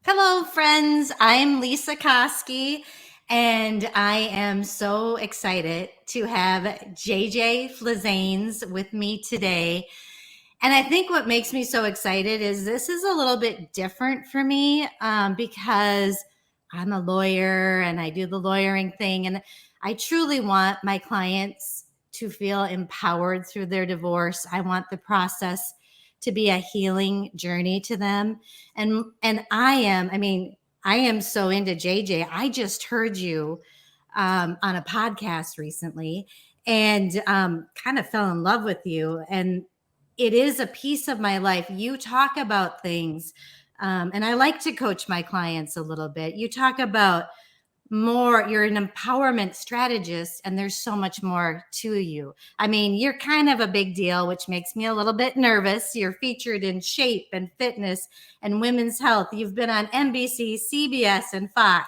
Hello, friends. I'm Lisa Koski, and I am so excited to have JJ Flizanes with me today. And I think what makes me so excited is this is a little bit different for me because I'm a lawyer and I do the lawyering thing. And I truly want my clients to feel empowered through their divorce. I want the process to be a healing journey to them. And I am so into JJ. I just heard you on a podcast recently and kind of fell in love with you. And it is a piece of my life. You talk about things, and I like to coach my clients a little bit. You talk about more, you're an empowerment strategist, and there's so much more to you. I mean, you're kind of a big deal, which makes me a little bit nervous. You're featured in Shape and Fitness and Women's Health. You've been on NBC, CBS, and Fox.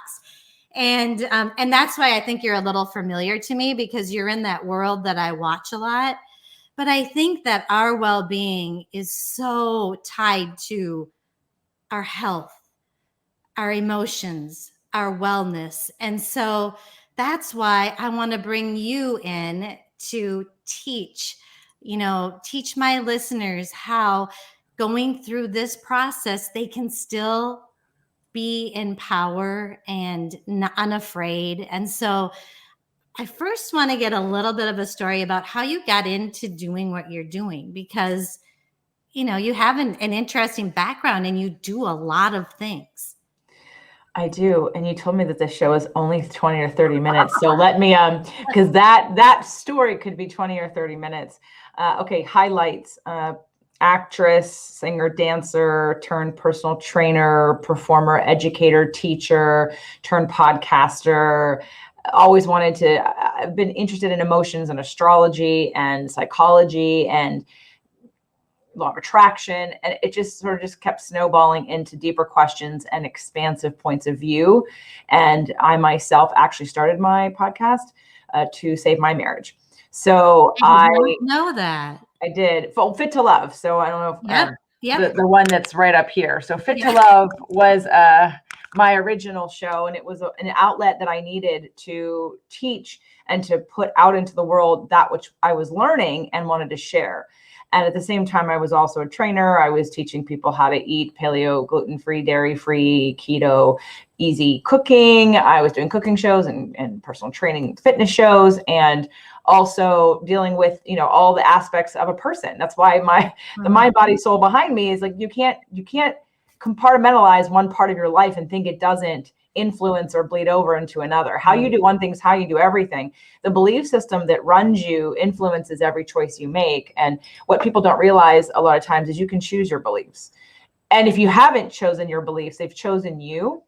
And that's why I think you're a little familiar to me, because you're in that world that I watch a lot. But I think that our well-being is so tied to our health, our emotions, our wellness. And so that's why I want to bring you in to teach my listeners how going through this process, they can still be in power and unafraid. And so I first want to get a little bit of a story about how you got into doing what you're doing, because, you have an interesting background and you do a lot of things. I do. And you told me that the show is only 20 or 30 minutes. So let me, because that story could be 20 or 30 minutes. Okay. Highlights, actress, singer, dancer, turned personal trainer, performer, educator, teacher, turned podcaster. Always I've been interested in emotions and astrology and psychology and law of attraction. And it just kept snowballing into deeper questions and expansive points of view. And I myself actually started my podcast to save my marriage. So I didn't know that. I did. Fit to Love. So I don't know if the one that's right up here. So Fit to Love was my original show, and it was an outlet that I needed to teach and to put out into the world that which I was learning and wanted to share. And at the same time, I was also a trainer. I was teaching people how to eat paleo, gluten-free, dairy-free, keto, easy cooking. I was doing cooking shows and personal training fitness shows, and also dealing with, all the aspects of a person. That's why the mind, body, soul behind me is like, you can't compartmentalize one part of your life and think it doesn't influence or bleed over into another. How you do one thing is how you do everything. The belief system that runs you influences every choice you make. And what people don't realize a lot of times is you can choose your beliefs. And if you haven't chosen your beliefs, they've chosen you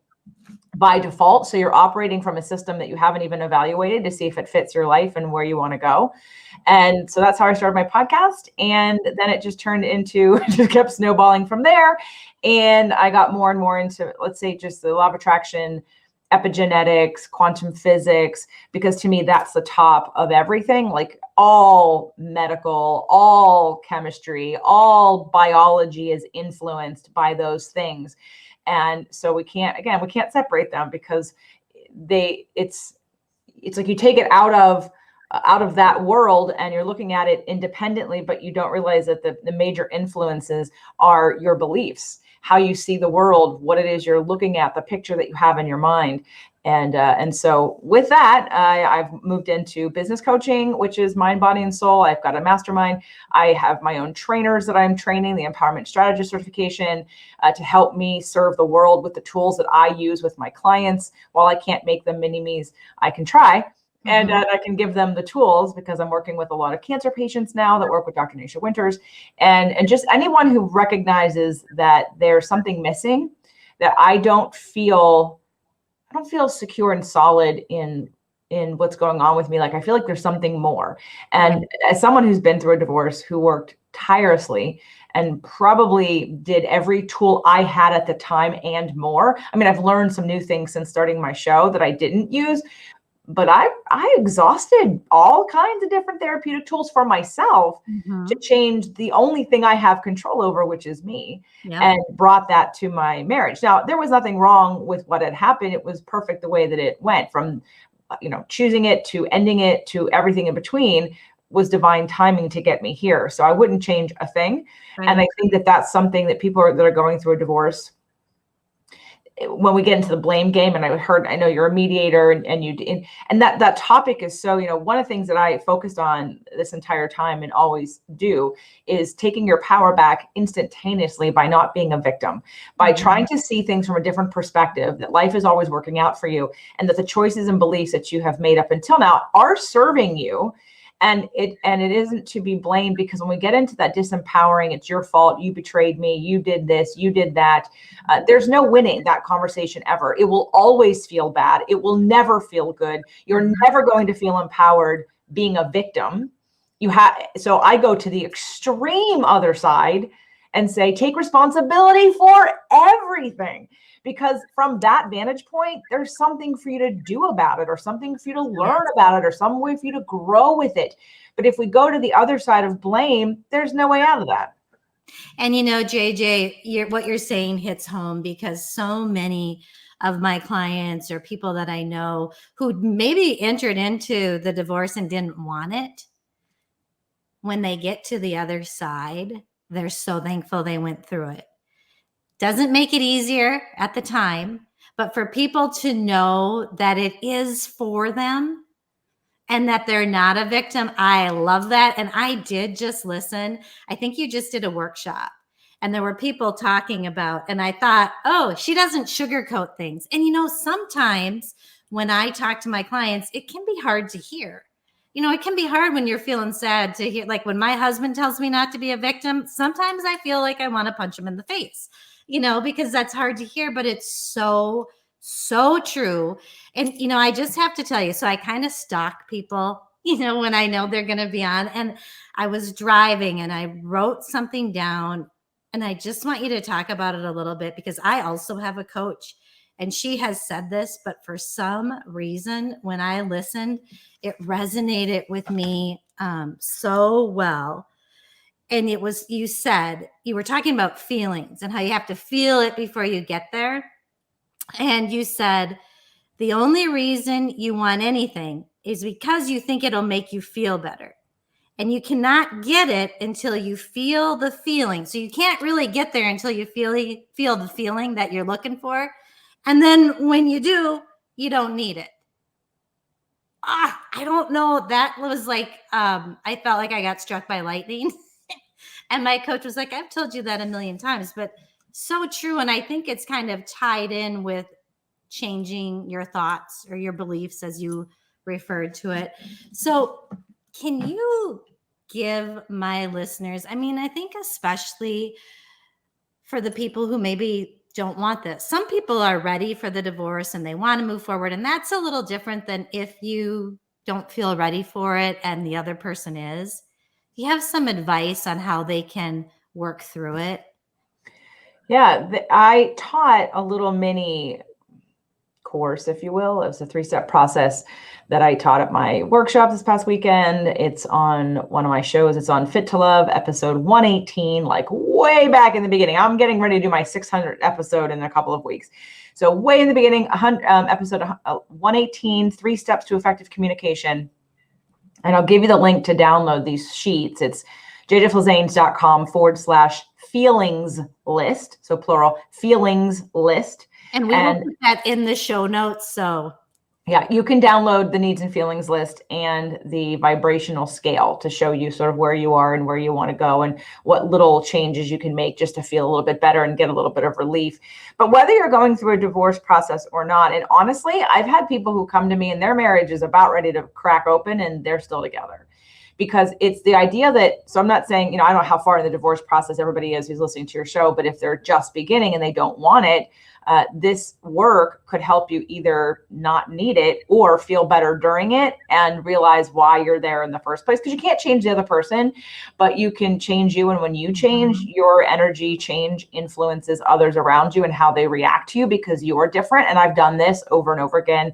by default. So you're operating from a system that you haven't even evaluated to see if it fits your life and where you want to go. And so that's how I started my podcast. And then it just turned into, just kept snowballing from there. And I got more and more into, let's say, just the law of attraction, epigenetics, quantum physics, because to me, that's the top of everything. Like all medical, all chemistry, all biology is influenced by those things. And so we can't separate them, because it's like you take it out of that world and you're looking at it independently, but you don't realize that the major influences are your beliefs, how you see the world, what it is you're looking at, the picture that you have in your mind. And so with that, I've moved into business coaching, which is mind, body, and soul. I've got a mastermind. I have my own trainers that I'm training, the Empowerment Strategist certification, to help me serve the world with the tools that I use with my clients. While I can't make them mini-me's, I can try. And I can give them the tools, because I'm working with a lot of cancer patients now that work with Dr. Nisha Winters, and just anyone who recognizes that there's something missing, that I don't feel secure and solid in what's going on with me. Like, I feel like there's something more. And as someone who's been through a divorce, who worked tirelessly and probably did every tool I had at the time and more. I mean, I've learned some new things since starting my show that I didn't use, But I exhausted all kinds of different therapeutic tools for myself to change the only thing I have control over, which is me, and brought that to my marriage. Now, there was nothing wrong with what had happened. It was perfect the way that it went, from, choosing it to ending it to everything in between was divine timing to get me here. So I wouldn't change a thing. Right. And I think that that's something that people that are going through a divorce, when we get into the blame game, and I know you're a mediator, and that topic is so, one of the things that I focused on this entire time and always do is taking your power back instantaneously by not being a victim, by trying to see things from a different perspective, that life is always working out for you, and that the choices and beliefs that you have made up until now are serving you. And it isn't to be blamed, because when we get into that disempowering, it's your fault, you betrayed me, you did this, you did that. There's no winning that conversation ever. It will always feel bad. It will never feel good. You're never going to feel empowered being a victim. So I go to the extreme other side and say, take responsibility for everything. Because from that vantage point, there's something for you to do about it, or something for you to learn about it, or some way for you to grow with it. But if we go to the other side of blame, there's no way out of that. And, JJ, what you're saying hits home, because so many of my clients or people that I know who maybe entered into the divorce and didn't want it, when they get to the other side, they're so thankful they went through it. Doesn't make it easier at the time, but for people to know that it is for them and that they're not a victim, I love that. And I did just listen. I think you just did a workshop, and there were people talking about, and I thought, oh, she doesn't sugarcoat things. And sometimes when I talk to my clients, it can be hard to hear. It can be hard when you're feeling sad to hear, like when my husband tells me not to be a victim, sometimes I feel like I want to punch him in the face. Because that's hard to hear, but it's so, so true. And, I just have to tell you, so I kind of stalk people, when I know they're going to be on. And I was driving and I wrote something down, and I just want you to talk about it a little bit, because I also have a coach, and she has said this, but for some reason, when I listened, it resonated with me so well. And it was, you were talking about feelings and how you have to feel it before you get there. And you said, the only reason you want anything is because you think it'll make you feel better. And you cannot get it until you feel the feeling. So you can't really get there until you feel the feeling that you're looking for. And then when you do, you don't need it. I don't know. That was like, I felt like I got struck by lightning. And my coach was like, I've told you that a million times, but so true. And I think it's kind of tied in with changing your thoughts or your beliefs, as you referred to it. So can you give my listeners, I think especially for the people who maybe don't want this, some people are ready for the divorce and they want to move forward. And that's a little different than if you don't feel ready for it and the other person is. Do you have some advice on how they can work through it? Yeah, I taught a little mini course, if you will. It was a 3-step process that I taught at my workshop this past weekend. It's on one of my shows. It's on Fit to Love, episode 118, like way back in the beginning. I'm getting ready to do my 600th episode in a couple of weeks. So way in the beginning, episode 118, 3 steps to effective communication. And I'll give you the link to download these sheets. It's jjflizanes.com/feelings list. So plural, feelings list. And we will put that in the show notes. So yeah, you can download the needs and feelings list and the vibrational scale to show you sort of where you are and where you want to go and what little changes you can make just to feel a little bit better and get a little bit of relief. But whether you're going through a divorce process or not, and honestly, I've had people who come to me and their marriage is about ready to crack open and they're still together. Because it's the idea that, so I'm not saying, I don't know how far in the divorce process everybody is who's listening to your show, but if they're just beginning and they don't want it, this work could help you either not need it or feel better during it and realize why you're there in the first place. Because you can't change the other person, but you can change you. And when you change, your energy change influences others around you and how they react to you because you're different. And I've done this over and over again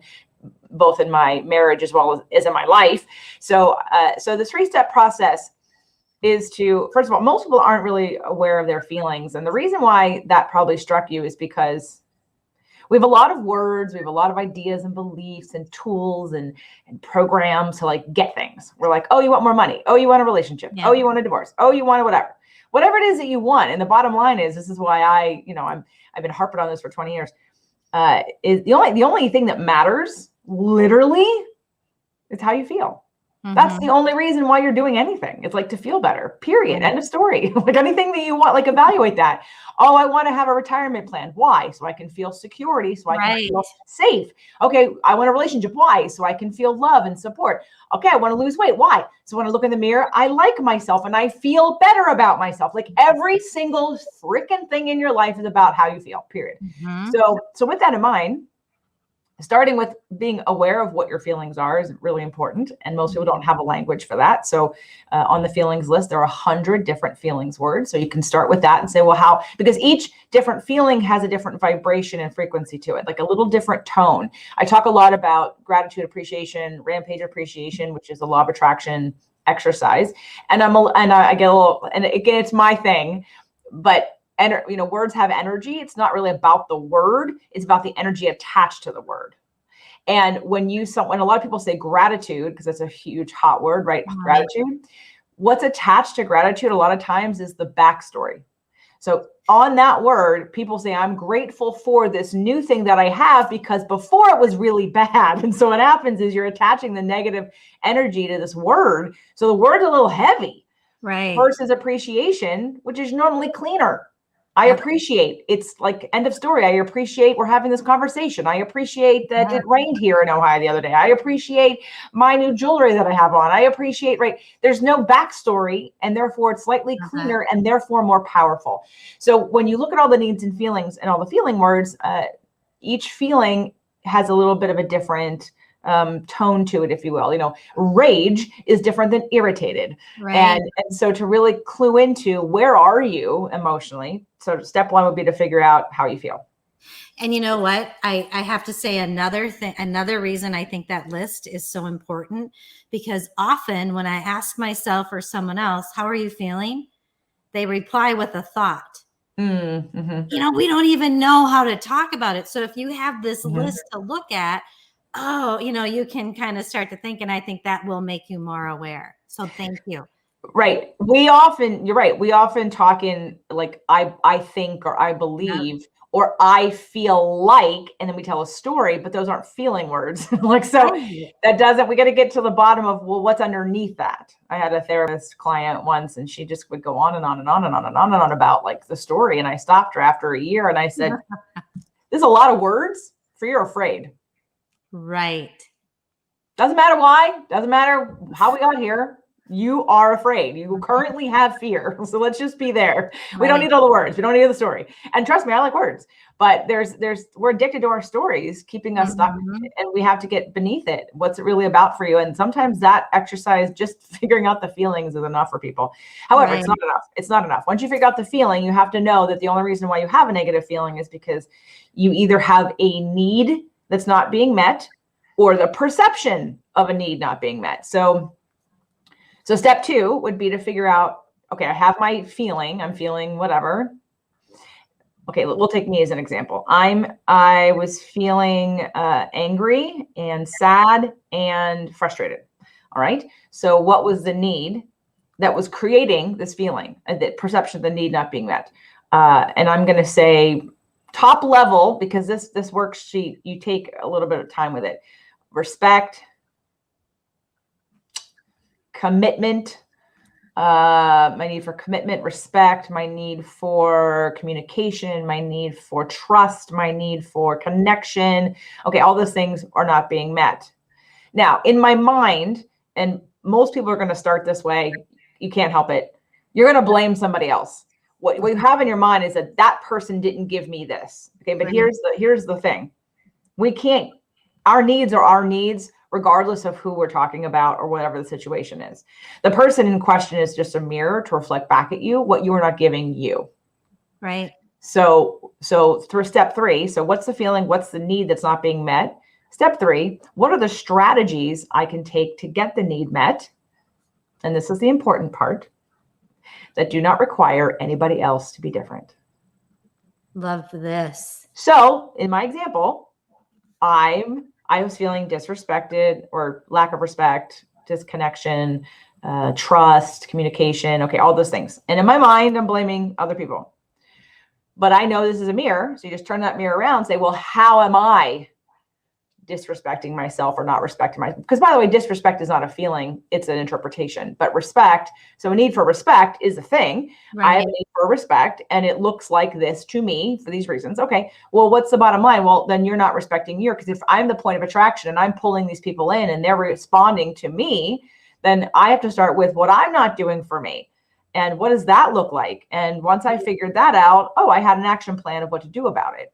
both in my marriage as well as in my life. So, so the 3-step process is to, first of all, most people aren't really aware of their feelings. And the reason why that probably struck you is because we have a lot of words, we have a lot of ideas and beliefs and tools and programs to like get things. We're like, oh, you want more money? Oh, you want a relationship? Yeah. Oh, you want a divorce? Oh, you want whatever it is that you want. And the bottom line is, this is why I've been harping on this for 20 years. Is the only thing that matters literally is how you feel. That's the only reason why you're doing anything. It's like to feel better, period. End of story. Like anything that you want, like evaluate that. Oh, I want to have a retirement plan. Why? So I can feel security, so I can feel safe. Okay, I want a relationship. Why? So I can feel love and support. Okay, I want to lose weight. Why? So when I look in the mirror, I like myself and I feel better about myself. Like every single freaking thing in your life is about how you feel, period. So with that in mind, starting with being aware of what your feelings are is really important. And most people don't have a language for that. So on the feelings list, there are 100 different feelings words. So you can start with that and say, well, how, because each different feeling has a different vibration and frequency to it, like a little different tone. I talk a lot about gratitude appreciation, rampage appreciation, which is a law of attraction exercise. And I get a little, and again, it's my thing, but words have energy. It's not really about the word. It's about the energy attached to the word. And when a lot of people say gratitude, because it's a huge hot word, right? Gratitude. What's attached to gratitude a lot of times is the backstory. So on that word, people say, I'm grateful for this new thing that I have because before it was really bad. And so what happens is you're attaching the negative energy to this word. So the word's a little heavy, right? Versus appreciation, which is normally cleaner. I appreciate, it's like end of story. I appreciate we're having this conversation. I appreciate that it rained here in Ohio the other day. I appreciate my new jewelry that I have on. I appreciate, right? There's no backstory and therefore it's slightly cleaner and therefore more powerful. So when you look at all the needs and feelings and all the feeling words, each feeling has a little bit of a different tone to it, if you will. Rage is different than irritated. Right. And so to really clue into where are you emotionally. So step one would be to figure out how you feel. And you know what? I have to say another reason I think that list is so important, because often when I ask myself or someone else, how are you feeling? They reply with a thought. Mm-hmm. We don't even know how to talk about it. So if you have this list to look at, you can kind of start to think, and I think that will make you more aware. So thank you. Right. You're right. We often talk in like, I think, or I believe, or I feel like, and then we tell a story, but those aren't feeling words. We got to get to the bottom of, well, what's underneath that? I had a therapist client once, and she just would go on and on and on and on and on and on about like the story. And I stopped her after a year and I said, there's a lot of words for you're afraid. Right. Doesn't matter why, doesn't matter how we got here. You are afraid. You currently have fear. So let's just be there. Right. We don't need all the words. We don't need the story. And trust me, I like words, but we're addicted to our stories, keeping us stuck, and we have to get beneath it. What's it really about for you? And sometimes that exercise, just figuring out the feelings, is enough for people. However, It's not enough. It's not enough. Once you figure out the feeling, you have to know that the only reason why you have a negative feeling is because you either have a need that's not being met, or the perception of a need not being met. So step 2 would be to figure out, okay, I have my feeling, I'm feeling whatever. Okay, we'll take me as an example. I was feeling angry and sad and frustrated. All right. So what was the need that was creating this feeling, the perception of the need not being met? And I'm going to say top level, because this worksheet, you take a little bit of time with it. Respect, commitment, my need for commitment, respect, my need for communication, my need for trust, my need for connection. Okay, all those things are not being met. Now, in my mind, and most people are going to start this way, you can't help it. You're going to blame somebody else. What you have in your mind is that person didn't give me this. Okay, but here's the thing. Our needs are our needs, regardless of who we're talking about or whatever the situation is. The person in question is just a mirror to reflect back at you what you are not giving you. Right. So through step 3, so what's the feeling? What's the need that's not being met? Step 3, what are the strategies I can take to get the need met? And this is the important part, that do not require anybody else to be different. Love this. So in my example, I was feeling disrespected or lack of respect, disconnection, trust, communication. Okay, all those things. And in my mind, I'm blaming other people. But I know this is a mirror. So you just turn that mirror around and say, well, how am I disrespecting myself or not respecting myself? Because by the way, disrespect is not a feeling, it's an interpretation. But respect, so a need for respect is a thing. Right. I have a need for respect, and it looks like this to me for these reasons. Okay, well, what's the bottom line? Well, then you're not respecting you, because if I'm the point of attraction and I'm pulling these people in and they're responding to me, then I have to start with what I'm not doing for me. And what does that look like? And once I figured that out, oh, I had an action plan of what to do about it.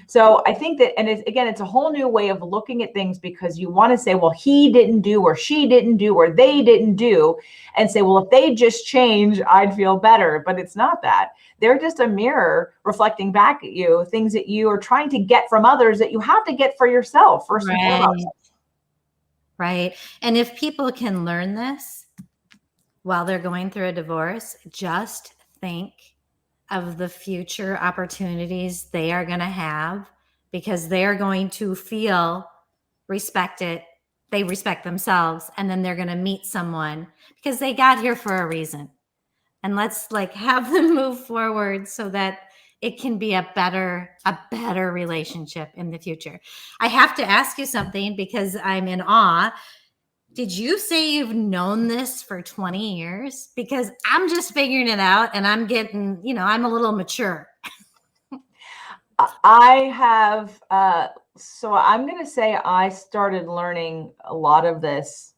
So I think that, and it's a whole new way of looking at things, because you want to say, well, he didn't do, or she didn't do, or they didn't do, and say, well, if they just change, I'd feel better. But it's not that. They're just a mirror reflecting back at you things that you are trying to get from others that you have to get for yourself first and foremost. Right. And if people can learn this while they're going through a divorce, just think of the future opportunities they are going to have, because they are going to feel respected. They respect themselves, and then they're going to meet someone because they got here for a reason. And let's have them move forward so that it can be a better relationship in the future. I have to ask you something because I'm in awe. Did you say you've known this for 20 years? Because I'm just figuring it out, and I'm getting, I'm a little mature. I have, so I'm going to say I started learning a lot of this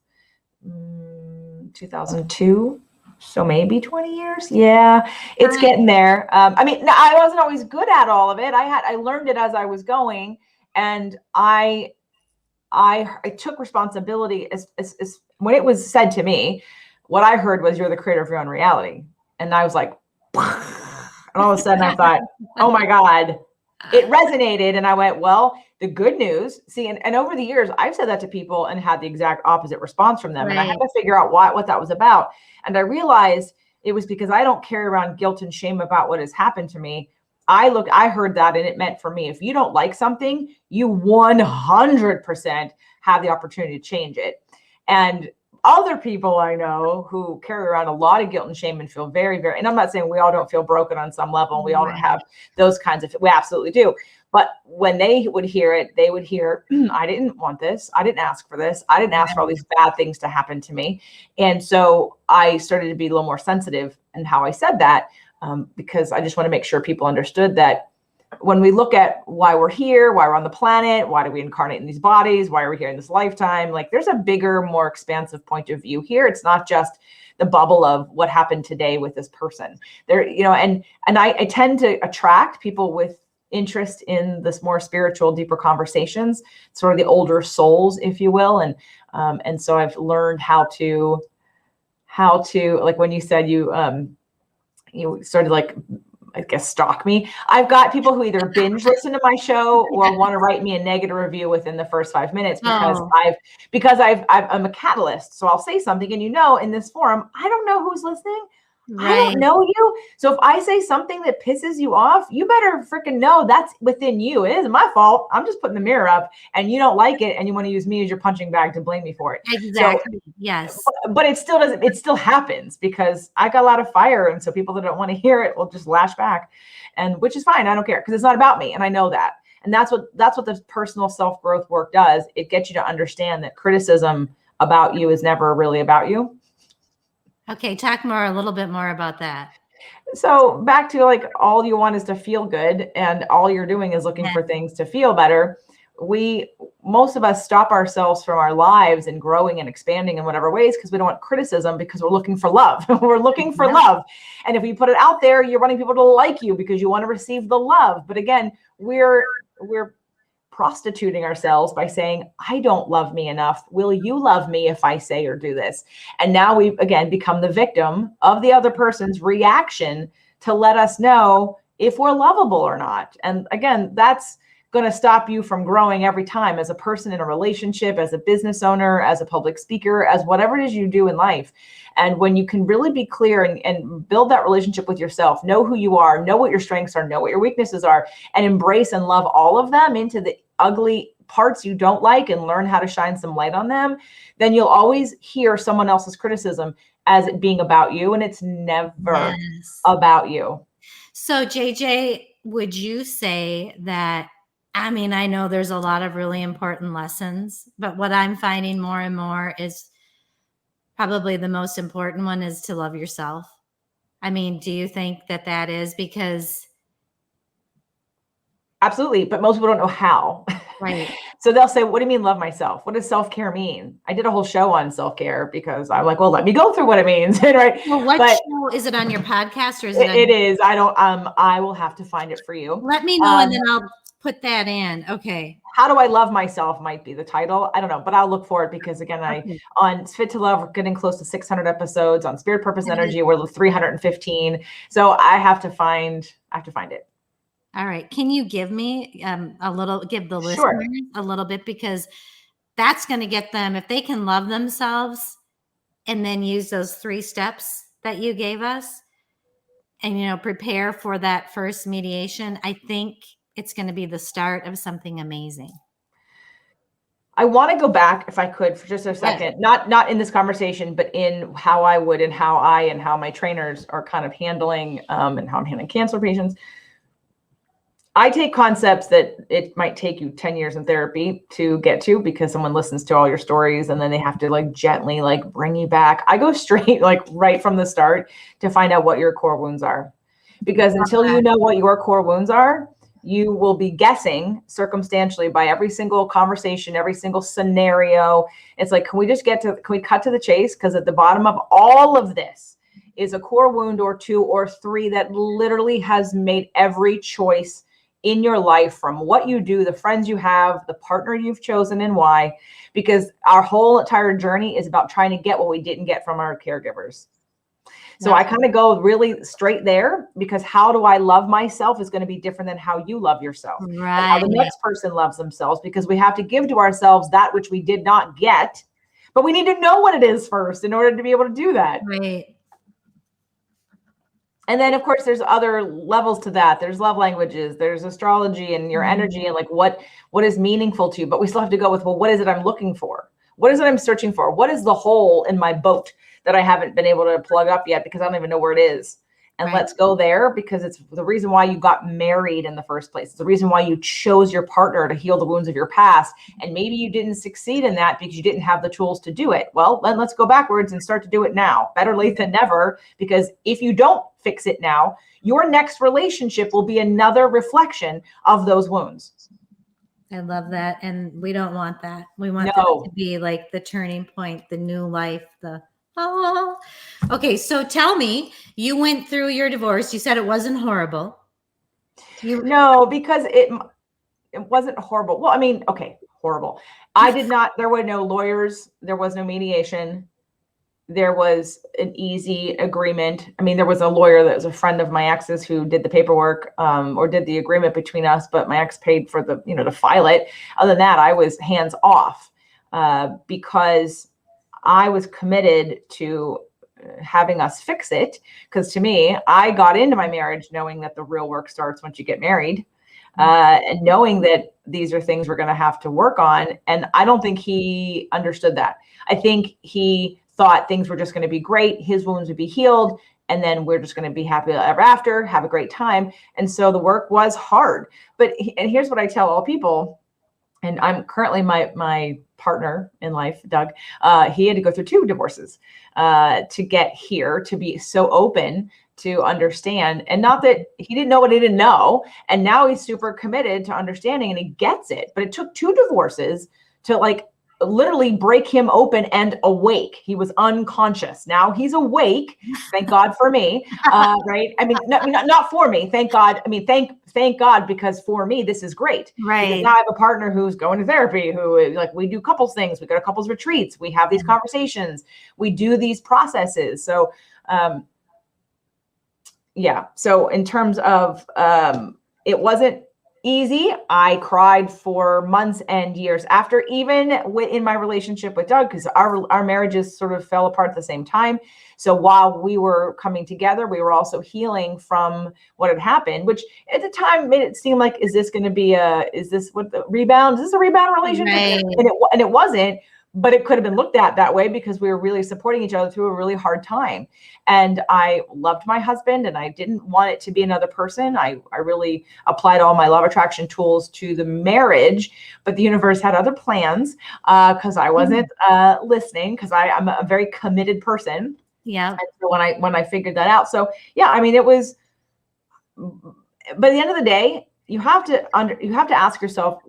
2002. So maybe 20 years. Yeah, it's getting there. I mean, I wasn't always good at all of it. I learned it as I was going, and I took responsibility as when it was said to me, what I heard was, you're the creator of your own reality. And I was like, and all of a sudden I thought, oh my God, it resonated. And I went, well, the good news, see, and over the years, I've said that to people and had the exact opposite response from them. Right. And I had to figure out what that was about. And I realized it was because I don't carry around guilt and shame about what has happened to me. I heard that, and it meant for me, if you don't like something, you 100% have the opportunity to change it. And other people I know who carry around a lot of guilt and shame and feel very, very, and I'm not saying we all don't feel broken on some level. We all don't have those kinds of, we absolutely do. But when they would hear it, they would hear, I didn't want this. I didn't ask for this. I didn't ask for all these bad things to happen to me. And so I started to be a little more sensitive in how I said that. Because I just want to make sure people understood that when we look at why we're here, why we're on the planet, why do we incarnate in these bodies, why are we here in this lifetime? There's a bigger, more expansive point of view here. It's not just the bubble of what happened today with this person. There, and I tend to attract people with interest in this more spiritual, deeper conversations, sort of the older souls, if you will. And so I've learned how to like when you said you started I guess stalk me. I've got people who either binge listen to my show or want to write me a negative review within the first 5 minutes because I'm a catalyst. So I'll say something, and in this forum, I don't know who's listening. Right. I don't know you. So if I say something that pisses you off, you better freaking know that's within you. It isn't my fault. I'm just putting the mirror up, and you don't like it, and you want to use me as your punching bag to blame me for it. Exactly. So, yes. But it still doesn't. It still happens because I got a lot of fire, and so people that don't want to hear it will just lash back, and which is fine. I don't care because it's not about me, and I know that. And that's what the personal self-growth work does. It gets you to understand that criticism about you is never really about you. Okay, talk a little bit more about that. So back to all you want is to feel good, and all you're doing is looking for things to feel better. Most of us stop ourselves from our lives and growing and expanding in whatever ways because we don't want criticism, because we're looking for love. We're looking for love. And if you put it out there, you're wanting people to like you because you want to receive the love. But again, we're prostituting ourselves by saying, I don't love me enough. Will you love me if I say or do this? And now we've again become the victim of the other person's reaction to let us know if we're lovable or not. And again, that's going to stop you from growing every time as a person in a relationship, as a business owner, as a public speaker, as whatever it is you do in life. And when you can really be clear and build that relationship with yourself, know who you are, know what your strengths are, know what your weaknesses are, and embrace and love all of them into the ugly parts you don't like and learn how to shine some light on them, then you'll always hear someone else's criticism as it being about you. And it's never about you. So JJ, would you say that, I mean, I know there's a lot of really important lessons, but what I'm finding more and more is probably the most important one is to love yourself. I mean, do you think that that is because? Absolutely. But most people don't know how. Right. So they'll say, what do you mean love myself? What does self-care mean? I did a whole show on self-care because I'm like, well, let me go through what it means. Right. Well, what show is it on your podcast or is it? It is. I don't, I will have to find it for you. Let me know and then I'll put that in. Okay. How do I love myself might be the title. I don't know, but I'll look for it because again, on Fit to Love, we're getting close to 600 episodes. On Spirit, Purpose, Energy, we're 315. So I have to find it. All right. Can you give me give the listeners a little bit, because that's going to get them, if they can love themselves and then use those 3 steps that you gave us and, prepare for that first mediation, I think it's going to be the start of something amazing. I want to go back, if I could, for just a second, not in this conversation, but in how I would and how my trainers are kind of handling and how I'm handling cancer patients. I take concepts that it might take you 10 years in therapy to get to because someone listens to all your stories and then they have to gently bring you back. I go straight right from the start to find out what your core wounds are, because until you know what your core wounds are, you will be guessing circumstantially by every single conversation, every single scenario. It's like, can we cut to the chase? Because at the bottom of all of this is a core wound or 2 or 3 that literally has made every choice in your life, from what you do, the friends you have, the partner you've chosen, and why. Because our whole entire journey is about trying to get what we didn't get from our caregivers. So I kind of go really straight there, because how do I love myself is going to be different than how you love yourself. Right. And how the next person loves themselves, because we have to give to ourselves that which we did not get, but we need to know what it is first in order to be able to do that. Right. And then, of course, there's other levels to that. There's love languages, there's astrology and your energy and what is meaningful to you. But we still have to go with, well, what is it I'm looking for? What is it I'm searching for? What is the hole in my boat that I haven't been able to plug up yet because I don't even know where it is? And let's go there, because it's the reason why you got married in the first place. It's the reason why you chose your partner to heal the wounds of your past. And maybe you didn't succeed in that because you didn't have the tools to do it. Well, then let's go backwards and start to do it now. Better late than never, because if you don't fix it now, your next relationship will be another reflection of those wounds. I love that. And we don't want that. We want that to be like the turning point, the new life, Okay, so tell me, you went through your divorce. You said it wasn't horrible. No, because it wasn't horrible. Well, I mean, okay, horrible. There were no lawyers. There was no mediation. There was an easy agreement. I mean, there was a lawyer that was a friend of my ex's who did the paperwork or did the agreement between us, but my ex paid for to file it. Other than that, I was hands off because I was committed to having us fix it. Because to me, I got into my marriage knowing that the real work starts once you get married, and knowing that these are things we're going to have to work on. And I don't think he understood that. I think he thought things were just going to be great. His wounds would be healed. And then we're just going to be happy ever after, have a great time. And so the work was hard. And here's what I tell all people. And I'm currently my partner in life, Doug, he had to go through 2 divorces to get here, to be so open to understand. And not that he didn't know what he didn't know. And now he's super committed to understanding and he gets it. But it took 2 divorces to literally break him open and awake. He was unconscious. Now he's awake. Thank God for me. Right. I mean, not for me. Thank God. I mean, thank God, because for me, this is great. Right. Because now I have a partner who's going to therapy, who we do couples things. We go to couples retreats. We have these conversations. We do these processes. So, yeah. So in terms of, it wasn't easy. I cried for months and years after, even in my relationship with Doug, because our marriages sort of fell apart at the same time. So while we were coming together, we were also healing from what had happened, which at the time made it seem like, is this what the rebound? Is this a rebound relationship? Right. And it wasn't. But it could have been looked at that way because we were really supporting each other through a really hard time. And I loved my husband and I didn't want it to be another person. I really applied all my law of attraction tools to the marriage, but the universe had other plans because I wasn't listening, because I'm a very committed person. Yeah. And so when I figured that out. So yeah, I mean, it was, by the end of the day, you have to ask yourself,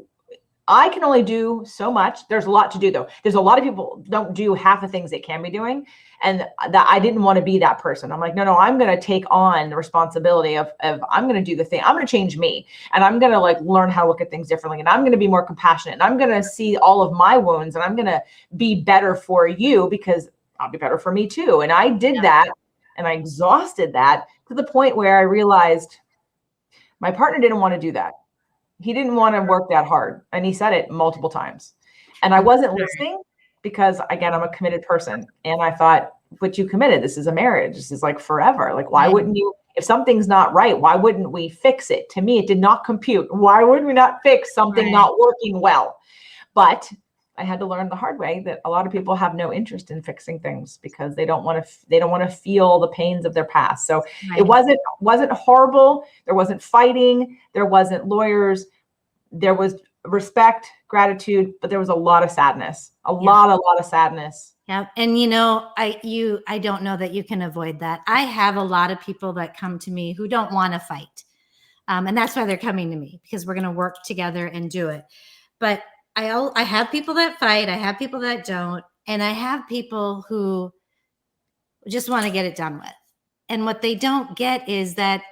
I can only do so much. There's a lot to do though. There's a lot of people don't do half the things they can be doing. And that I didn't want to be that person. I'm like, no, I'm going to take on the responsibility of I'm going to do the thing. I'm going to change me, and I'm going to like learn how to look at things differently. And I'm going to be more compassionate, and I'm going to see all of my wounds, and I'm going to be better for you because I'll be better for me too. And I did that, and I exhausted that to the point where I realized my partner didn't want to do that. He didn't want to work that hard. And he said it multiple times. And I wasn't listening because, again, I'm a committed person. And I thought, but you committed. This is a marriage. This is like forever. Like, why wouldn't you, if something's not right, why wouldn't we fix it? To me, it did not compute. Why would we not fix something not working well? But I had to learn the hard way that a lot of people have no interest in fixing things because they don't want to feel the pains of their past. So it wasn't horrible. There wasn't fighting. There wasn't lawyers. There was respect, gratitude, but there was a lot of sadness, a lot of sadness. Yeah. And I don't know that you can avoid that. I have a lot of people that come to me who don't want to fight. And that's why they're coming to me, because we're going to work together and do it. But I have people that fight. I have people that don't. And I have people who just want to get it done with. And what they don't get is that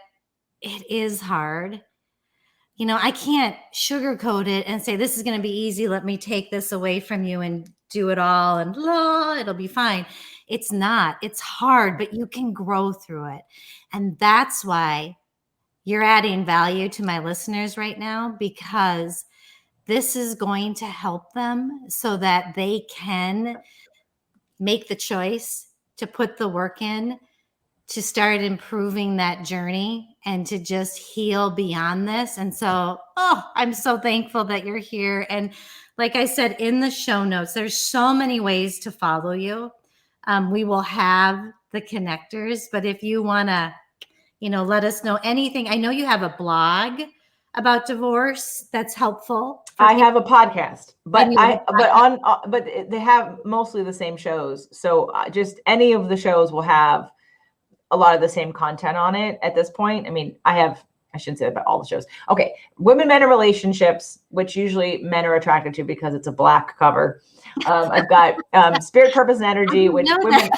it is hard. I can't sugarcoat it and say, this is going to be easy. Let me take this away from you and do it all. And it'll be fine. It's not. It's hard, but you can grow through it. And that's why you're adding value to my listeners right now, because this is going to help them so that they can make the choice to put the work in, to start improving that journey and to just heal beyond this. And so, I'm so thankful that you're here. And like I said, in the show notes, there's so many ways to follow you. We will have the connectors, but if you want to, let us know anything. I know you have a blog about divorce that's helpful. I have a podcast, but they have mostly the same shows. So just any of the shows will have a lot of the same content on it at this point. I mean, I shouldn't say that about all the shows. Okay. Women, Men, and Relationships, which usually men are attracted to because it's a black cover. I've got Spirit, Purpose, and Energy, which women,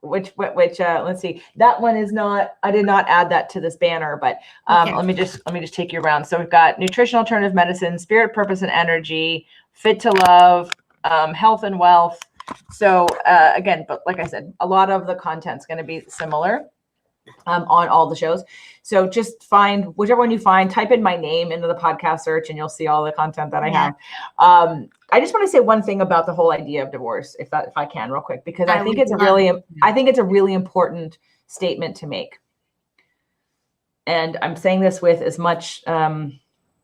which let's see. That one is not, I did not add that to this banner, but let me just take you around. So we've got Nutrition, Alternative Medicine, Spirit, Purpose, and Energy, Fit to Love, Health and Wealth. So again, but like I said, a lot of the content's going to be similar on all the shows. So just find whichever one you find, type in my name into the podcast search, and you'll see all the content that I have. I just want to say one thing about the whole idea of divorce, if I can, real quick, because I think it's a really important statement to make. And I'm saying this with as much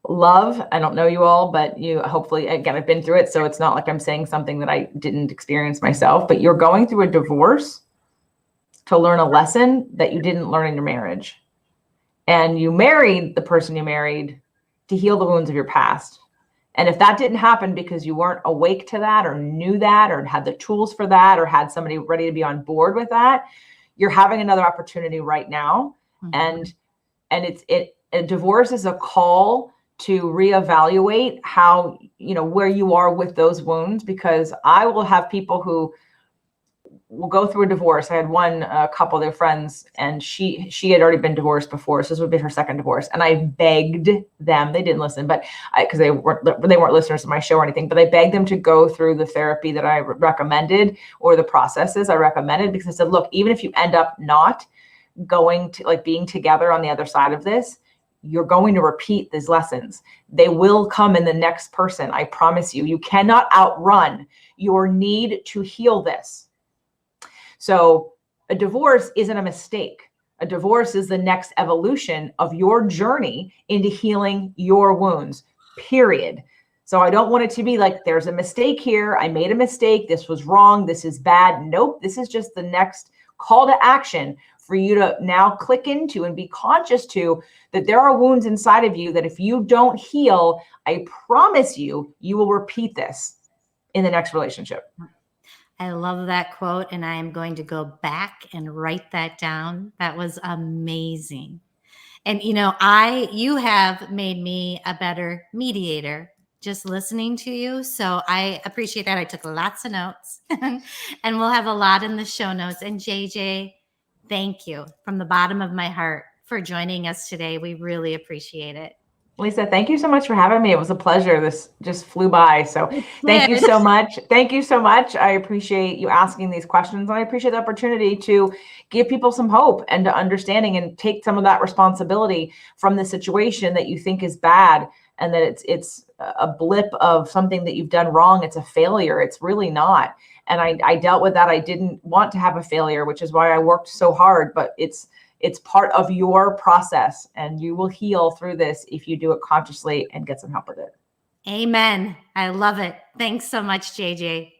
love. I don't know you all, but you hopefully, again, I've been through it. So it's not like I'm saying something that I didn't experience myself, but you're going through a divorce to learn a lesson that you didn't learn in your marriage. And you married the person you married to heal the wounds of your past. And if that didn't happen because you weren't awake to that, or knew that, or had the tools for that, or had somebody ready to be on board with that, you're having another opportunity right now. Mm-hmm. And a divorce is a call to reevaluate how, where you are with those wounds, because I will have people who will go through a divorce. I had one couple, they're friends, and she had already been divorced before. So this would be her second divorce. And I begged them, they didn't listen, but because they weren't listeners to my show or anything, but I begged them to go through the therapy that I recommended, or the processes I recommended, because I said, look, even if you end up not going to being together on the other side of this, you're going to repeat these lessons. They will come in the next person. I promise you. You cannot outrun your need to heal this. So a divorce isn't a mistake. A divorce is the next evolution of your journey into healing your wounds, period. So I don't want it to be like, there's a mistake here. I made a mistake. This was wrong. This is bad. Nope. This is just the next call to action for you to now click into and be conscious to, that there are wounds inside of you that if you don't heal, I promise you, you will repeat this in the next relationship. I love that quote, and I am going to go back and write that down. That was amazing. And you have made me a better mediator just listening to you. So I appreciate that. I took lots of notes and we'll have a lot in the show notes. And JJ, thank you from the bottom of my heart for joining us today. We really appreciate it. Lisa, thank you so much for having me. It was a pleasure. This just flew by. So thank you so much. Thank you so much. I appreciate you asking these questions. And I appreciate the opportunity to give people some hope and to understanding and take some of that responsibility from the situation that you think is bad and that it's a blip of something that you've done wrong. It's a failure. It's really not. And I dealt with that. I didn't want to have a failure, which is why I worked so hard, but it's part of your process, and you will heal through this if you do it consciously and get some help with it. Amen. I love it. Thanks so much, JJ.